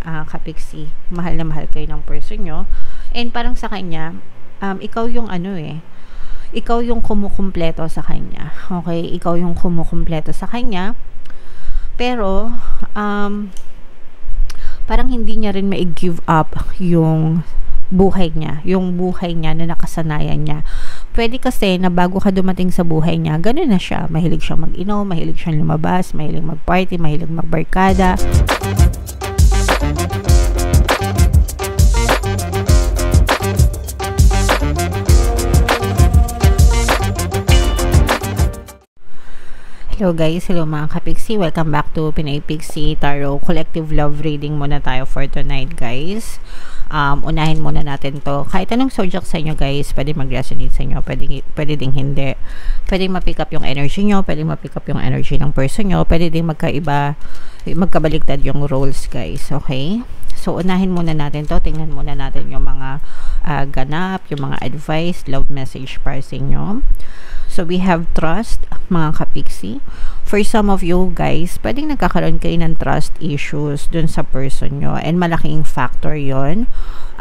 Kapiksi, mahal na mahal kayo ng person nyo, and parang sa kanya, ikaw yung ikaw yung kumukumpleto sa kanya, okay, ikaw yung kumukumpleto sa kanya, pero parang hindi niya rin ma-give up yung buhay niya na nakasanayan niya. Pwede kasi na bago ka dumating sa buhay niya, ganun na siya, mahilig siyang mag-inom, mahilig siyang lumabas, mahilig mag-party, mahilig magbarkada. Hello guys, hello mga kapiksi, welcome back to Pinay Pixie Tarot Collective Love Reading muna tayo for tonight guys. Unahin muna natin to. Kahit anong subject sa inyo guys, pwede mag-resonate sa inyo, pwede ding hindi. Pwede ma-pick up yung energy nyo, pwede ma-pick up yung energy ng person nyo, pwede ding magkabaliktad yung roles guys, okay? So, unahin muna natin to. Tingnan muna natin yung mga ganap, yung mga advice, love message para sa inyo. So, we have trust, mga kapiksi. For some of you guys, pwedeng nagkakaroon kayo ng trust issues dun sa person nyo. And malaking factor yon,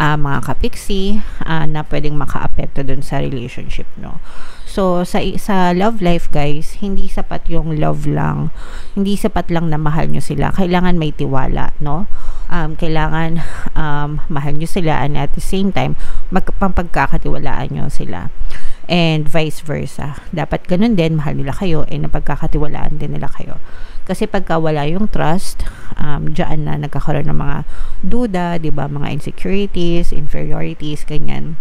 mga kapiksi, na pwedeng maka-apekto dun sa relationship nyo. So, sa love life guys, hindi sapat yung love lang. Hindi sapat lang na mahal nyo sila. Kailangan may tiwala, no? Kailangan mahal nyo sila, and at the same time, pagkakatiwalaan nyo sila. And vice versa. Dapat ganun din, mahal nila kayo, and napagkakatiwalaan din nila kayo. Kasi pagka wala yung trust, dyan na nagkakaroon ng mga duda, diba? Mga insecurities, inferiorities, ganyan.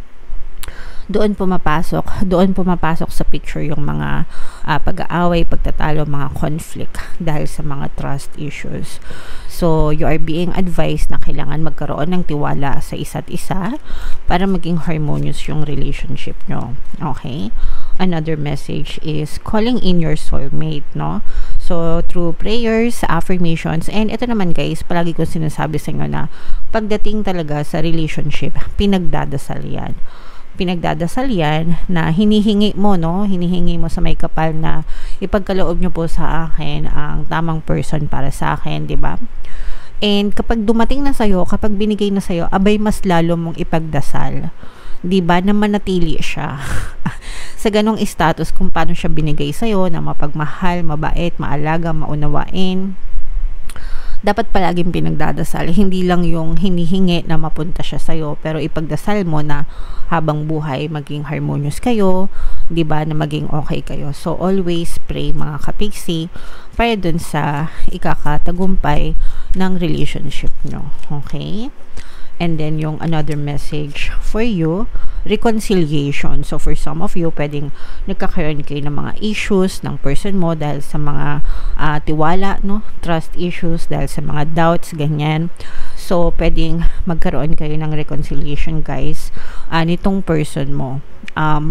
Doon pumapasok sa picture yung mga pag-aaway, pagtatalo, mga conflict dahil sa mga trust issues. So, you are being advised na kailangan magkaroon ng tiwala sa isa't isa para maging harmonious yung relationship nyo. Okay? Another message is calling in your soulmate, no? So, through prayers, affirmations, and ito naman guys, palagi ko sinasabi sa inyo na pagdating talaga sa relationship, pinagdadasal yan na hinihingi mo, no? Hinihingi mo sa may kapal na ipagkaloob nyo po sa akin ang tamang person para sa akin, di ba? And kapag dumating na sa'yo, kapag binigay na sa'yo, abay mas lalo mong ipagdasal, di ba, na manatili siya sa ganong status kung paano siya binigay sa'yo, na mapagmahal, mabait, maalaga, maunawain. Dapat palaging pinagdadasal, hindi lang yung hinihingi na mapunta siya sa'yo, pero ipagdasal mo na habang buhay maging harmonious kayo, di ba, na maging okay kayo. So always pray mga kapiksi para dun sa ikakatagumpay ng relationship nyo, okay? And then yung another message for you, reconciliation. So for some of you, pwedeng nagkakaroon kayo ng mga issues ng person mo dahil sa mga tiwala, no? Trust issues, dahil sa mga doubts, ganyan. So pwedeng magkaroon kayo ng reconciliation guys, nitong person mo.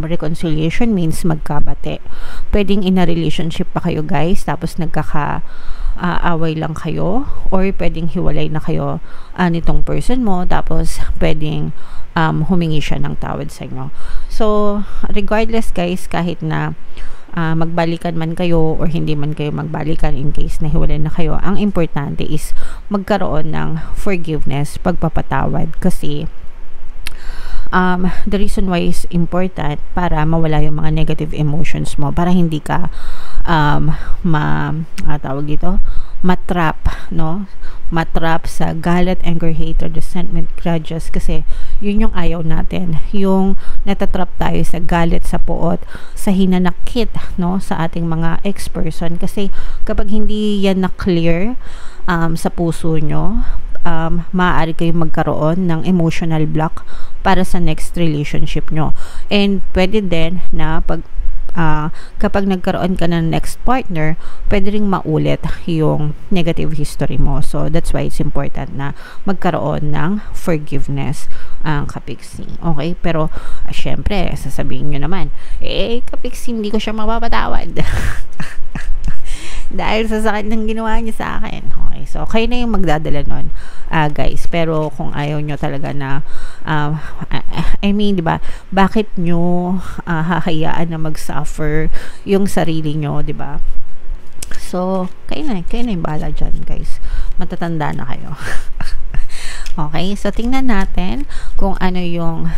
Reconciliation means magkabate. Pwedeng in a relationship pa kayo guys, tapos away lang kayo, or pwedeng hiwalay na kayo nitong person mo, tapos pwedeng humingi siya ng tawad sa inyo. So regardless guys, kahit na magbalikan man kayo or hindi man kayo magbalikan, in case na hiwalay na kayo, ang importante is magkaroon ng forgiveness, pagpapatawad, kasi the reason why is important para mawala yung mga negative emotions mo, para hindi ka matrap, no? Matrap sa galit, anger, hatred, resentment, grudges, kasi yun yung ayaw natin, yung natatrap tayo sa galit, sa puot, sa hinanakit, no, sa ating mga ex-person. Kasi kapag hindi yan na-clear sa puso nyo, maaari kayong magkaroon ng emotional block para sa next relationship nyo. And pwede din na kapag nagkaroon ka ng next partner, pwede ring maulit yung negative history mo. So that's why it's important na magkaroon ng forgiveness ang kapiksi. Okay? Pero syempre, sasabihin nyo naman, kapiksi, hindi ko siya mapapatawad dahil sa sakit ng ginawa niya sa akin. Okay, so kayo na yung magdadala nun, guys. Pero kung ayaw nyo talaga na I mean, diba, bakit nyo hahayaan na mag-suffer yung sarili nyo, diba? So kayo na yung bahala dyan guys, matatanda na kayo. Okay, so tingnan natin kung ano yung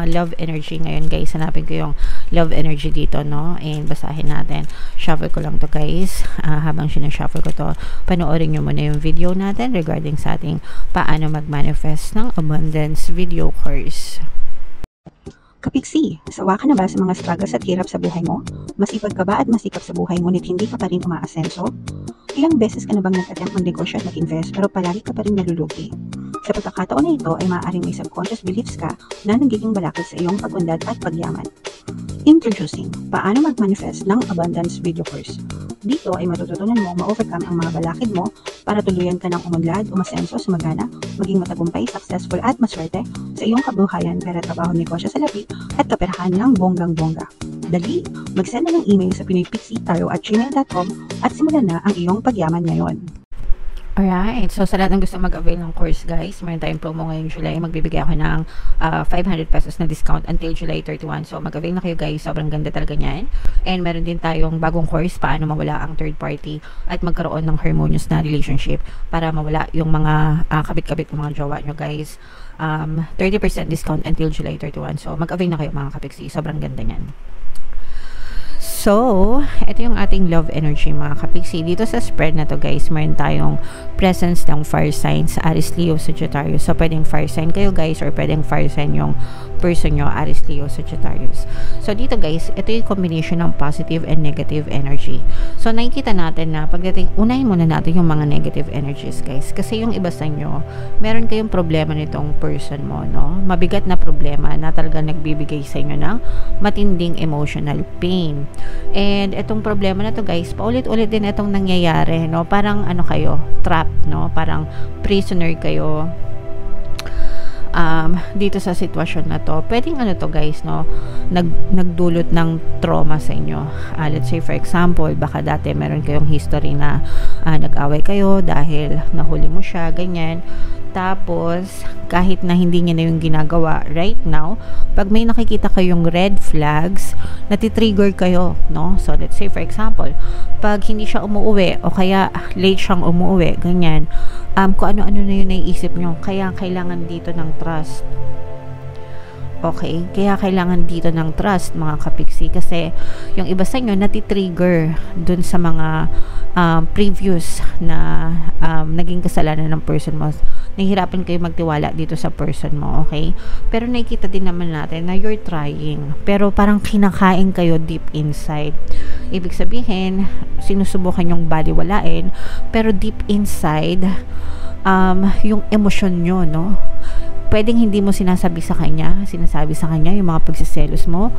love energy ngayon, guys. Hanapin ko yung love energy dito, no? And basahin natin. Shuffle ko lang to, guys. Habang sinashuffle ko to, panoorin nyo muna yung video natin regarding sa ating paano mag-manifest ng abundance video course. Kapiksi, sawa ka na ba sa mga struggles at hirap sa buhay mo? Masipag ka ba at masikap sa buhay ngunit hindi ka pa rin umaasenso? Ilang beses ka na bang nag-attempt mag-negosyo at mag-invest pero palagi ka pa rin nalulugi? Sa pagkakataon na ito ay maaaring may subconscious beliefs ka na nagiging balakid sa iyong pag-unlad at pagyaman. Introducing, paano mag-manifest ng abundance video course. Dito ay matututunan mo ma-overcome ang mga balakid mo para tuluyan ka ng umunlad, umasenso, sumagana, maging matagumpay, successful at maswerte sa iyong kabuhayan, pera, trabaho, negosyo sa labi at kaperahan ng bonggang-bongga. Dali, mag-send na ng email sa pinoypixie@gmail.com at simulan na ang iyong pagyaman ngayon. Alright, so sa lahat ng gusto mag-avail ng course, guys, mayroon tayong promo ngayong July. Magbibigay ako ng 500 pesos na discount until July 31. So mag-avail na kayo, guys. Sobrang ganda talaga niyan. And meron din tayong bagong course, paano mawala ang third party at magkaroon ng harmonious na relationship para mawala yung mga kabit-kabit ng mga jowa nyo, guys. 30% discount until July 31. So mag-avail na kayo, mga kapiksi. Sobrang ganda niyan. So, ito yung ating love energy, mga kapiksi. Dito sa spread na to, guys, mayroon tayong presence ng fire sign sa Aries, Leo, Sagittarius. So, pwedeng fire sign kayo, guys, or pwedeng fire sign yung person nyo, Aries, Leo, Sagittarius. So, dito, guys, ito yung combination ng positive and negative energy. So, nakikita natin na pagdating, unahin muna natin yung mga negative energies, guys. Kasi yung iba sa inyo, meron kayong problema nitong person mo, no? Mabigat na problema na talaga nagbibigay sa inyo ng matinding emotional pain. And itong problema na to, guys, paulit-ulit din itong nangyayari, no? Parang ano kayo, trap, no? Parang prisoner kayo dito sa sitwasyon na to. Pwedeng ano to, guys, no? Nagdulot ng trauma sa inyo. Let's say for example, baka dati meron kayong history na nag-away kayo dahil nahuli mo siya, ganyan. Tapos, kahit na hindi niya na yung ginagawa right now, pag may nakikita kayong red flags, natitrigger kayo, no? So, let's say, for example, pag hindi siya umuwi, o kaya late siyang umuwi, ganyan, kung ano-ano na yun naiisip nyo, kaya kailangan dito ng trust. Okay? Kaya kailangan dito ng trust, mga kapiksi, kasi yung iba sa inyo natitrigger dun sa mga previous na naging kasalanan ng person mo. Nahihirapan kayo magtiwala dito sa person mo, okay? Pero nakikita din naman natin na you're trying, pero parang kinakain kayo deep inside. Ibig sabihin, sinusubukan yung baliwalain, pero deep inside, yung emosyon nyo, no? Pwedeng hindi mo sinasabi sa kanya yung mga pagsiselos mo,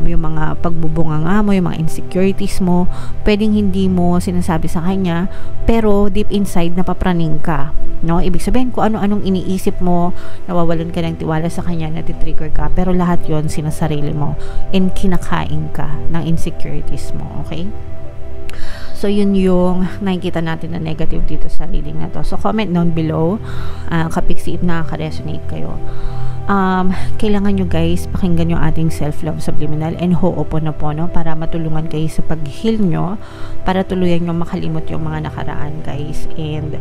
yung mga pagbubunganga mo, yung mga insecurities mo. Pwedeng hindi mo sinasabi sa kanya, pero deep inside napapraning ka, no? Ibig sabihin, kung ano-anong iniisip mo, nawawalan ka ng tiwala sa kanya, natitrigger ka, pero lahat yon sinasarili mo and kinakain ka ng insecurities mo, okay? So, yun yung nakikita natin na negative dito sa reading na to. So, comment down below, kapiksi if nakaka-resonate kayo. Kailangan nyo, guys, pakinggan yung ating self-love subliminal and ho'oponopono para matulungan kayo sa pag-heal nyo, para tuluyan nyo makalimot yung mga nakaraan, guys, and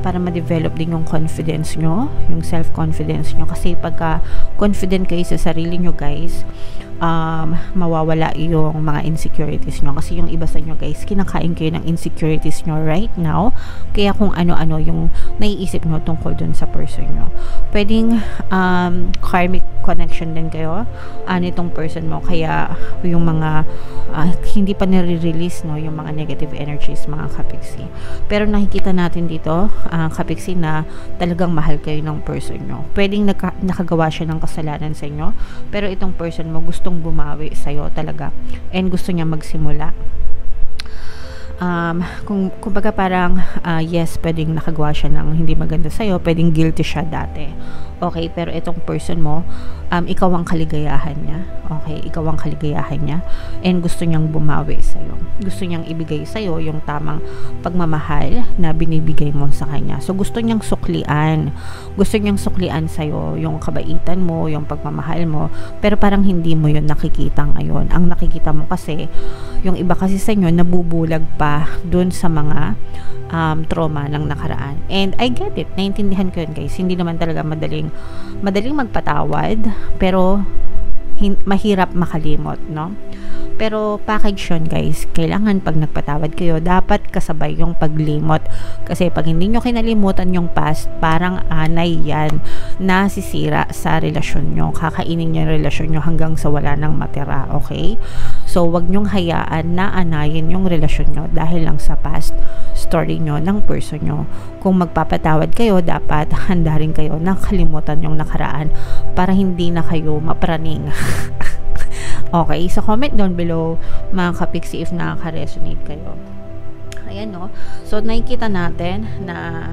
para ma-develop din yung confidence nyo, yung self-confidence nyo, kasi pagka confident kayo sa sarili nyo, guys, mawawala yung mga insecurities nyo, kasi yung iba sa inyo, guys, kinakain kayo ng insecurities nyo right now, kaya kung ano-ano yung naiisip nyo tungkol dun sa person nyo. Pwedeng karmic connection din kayo nitong person mo, kaya yung mga hindi pa nire-release, no, yung mga negative energies, mga kapiksi. Pero nakikita natin dito, kapiksi, na talagang mahal kayo ng person nyo. Pwedeng nakagawa siya ng kasalanan sa inyo, pero itong person mo gustong bumawi sa'yo talaga and gusto niya magsimula. Kumbaga parang yes, pwedeng nakagawa siya ng hindi maganda sa'yo, pwedeng guilty siya dati, okay, pero itong person mo, ikaw ang kaligayahan niya, okay, ikaw ang kaligayahan niya, and gusto niyang bumawi sa'yo, gusto niyang ibigay sa'yo yung tamang pagmamahal na binibigay mo sa kanya. So gusto niyang suklian sa'yo yung kabaitan mo, yung pagmamahal mo, pero parang hindi mo yun nakikita ngayon. Ang nakikita mo kasi, yung iba kasi sa inyo nabubulag pa ka dun sa mga trauma ng nakaraan. And I get it. Naintindihan ko yun, guys. Hindi naman talaga madaling magpatawad, pero mahirap makalimot, no? Pero package yun, guys. Kailangan pag nagpatawad kayo, dapat kasabay yung paglimot. Kasi pag hindi nyo kinalimutan yung past, parang anay yan na sisira sa relasyon nyo. Kakainin nyo yung relasyon nyo hanggang sa wala nang matira, okay? So, wag nyong hayaan na anayin yung relasyon nyo dahil lang sa past story nyo ng person nyo. Kung magpapatawad kayo, dapat handa rin kayo na kalimutan yung nakaraan para hindi na kayo mapraning. Okay, so comment down below mga kapiksi if nakaka-resonate kayo. Ayan, no? So, nakikita natin na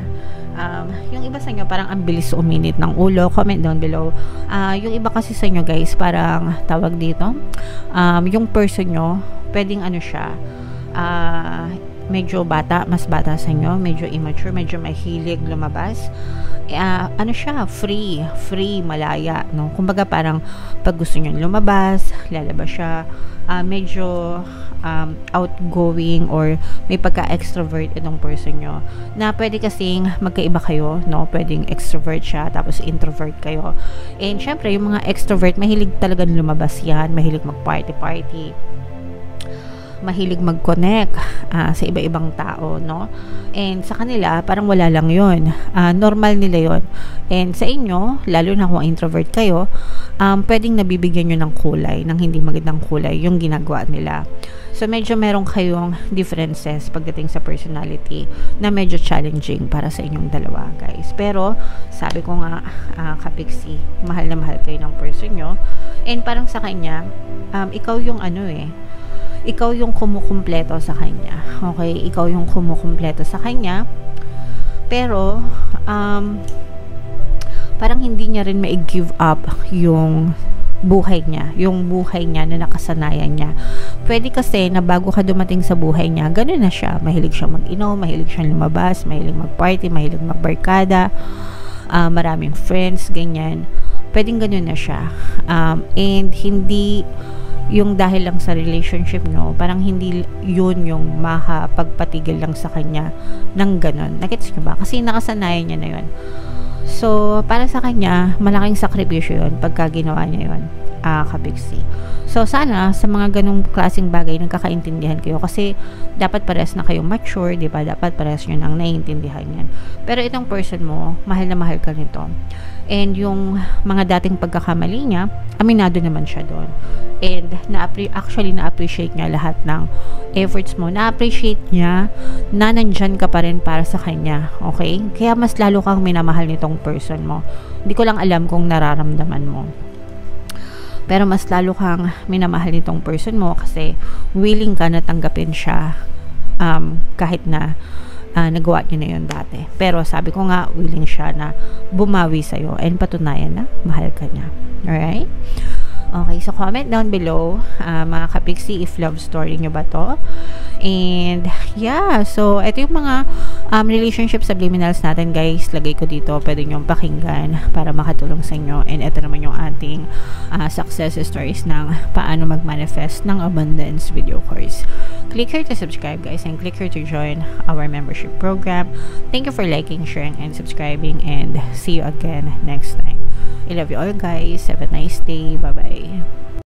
yung iba sa inyo parang ang bilis uminit ng ulo. Comment down below. Yung iba kasi sa inyo, guys, parang tawag dito, yung person nyo, pwedeng ano siya, medyo mas bata sa inyo, medyo immature, medyo mahilig lumabas. Ano siya, free, malaya, no? Kumbaga parang pag gusto niyo lumabas, lalabas siya, medyo outgoing or may pagka-extrovert itong person nyo, na pwede kasing magkaiba kayo, no? Pwedeng extrovert siya, tapos introvert kayo. And syempre, yung mga extrovert, mahilig talagang lumabas yan, mahilig mag-party, mahilig mag-connect sa iba-ibang tao, no? And sa kanila, parang wala lang yun. Normal nila yun. And sa inyo, lalo na kung introvert kayo, pwedeng nabibigyan nyo ng kulay, ng hindi magandang kulay, yung ginagawa nila. So, medyo meron kayong differences pagdating sa personality na medyo challenging para sa inyong dalawa, guys. Pero, sabi ko nga, kapiksi, mahal na mahal kayo ng person nyo. And parang sa kanya, ikaw yung ikaw yung kumukumpleto sa kanya. Okay? Ikaw yung kumukumpleto sa kanya. Pero, parang hindi niya rin ma-give up yung buhay niya. Yung buhay niya na nakasanayan niya. Pwede kasi na bago ka dumating sa buhay niya, ganun na siya. Mahilig siya mag-inom, mahilig siyang lumabas, mahilig mag-party, mahilig magbarkada, maraming friends, ganyan. Pwedeng ganun na siya. And hindi yung dahil lang sa relationship nyo, parang hindi yun yung makapagpatigil lang sa kanya ng ganun. Nakits nyo ba? Kasi nakasanayan niya na yun. So, para sa kanya, malaking sakripisyo yun pagka ginawa niya yun, kapiksi. So, sana sa mga ganung klaseng bagay, nagkakaintindihan kayo kasi dapat pares na kayo mature, di ba? Dapat pares nyo nang naiintindihan yan. Pero itong person mo, mahal na mahal ka nito. And yung mga dating pagkakamali niya, aminado naman siya doon. And na-appreciate niya lahat ng efforts mo. Na-appreciate niya na nandyan ka pa rin para sa kanya. Okay? Kaya mas lalo kang minamahal nitong person mo. Hindi ko lang alam kung nararamdaman mo. Pero mas lalo kang minamahal nitong person mo kasi willing ka na tanggapin siya kahit na nagawa niya na yun dati. Pero sabi ko nga, willing siya na bumawi sa'yo and patunayan na mahal ka niya. Alright? Okay, so comment down below, mga kapiksi, if love story nyo ba to. And, yeah, so, ito yung mga relationship subliminals natin, guys. Lagay ko dito, pwede nyo pakinggan para makatulong sa inyo. And ito naman yung ating success stories ng paano mag-manifest ng abundance video course. Click here to subscribe, guys, and click here to join our membership program. Thank you for liking, sharing, and subscribing, and see you again next time. I love you all, guys. Have a nice day. Bye-bye.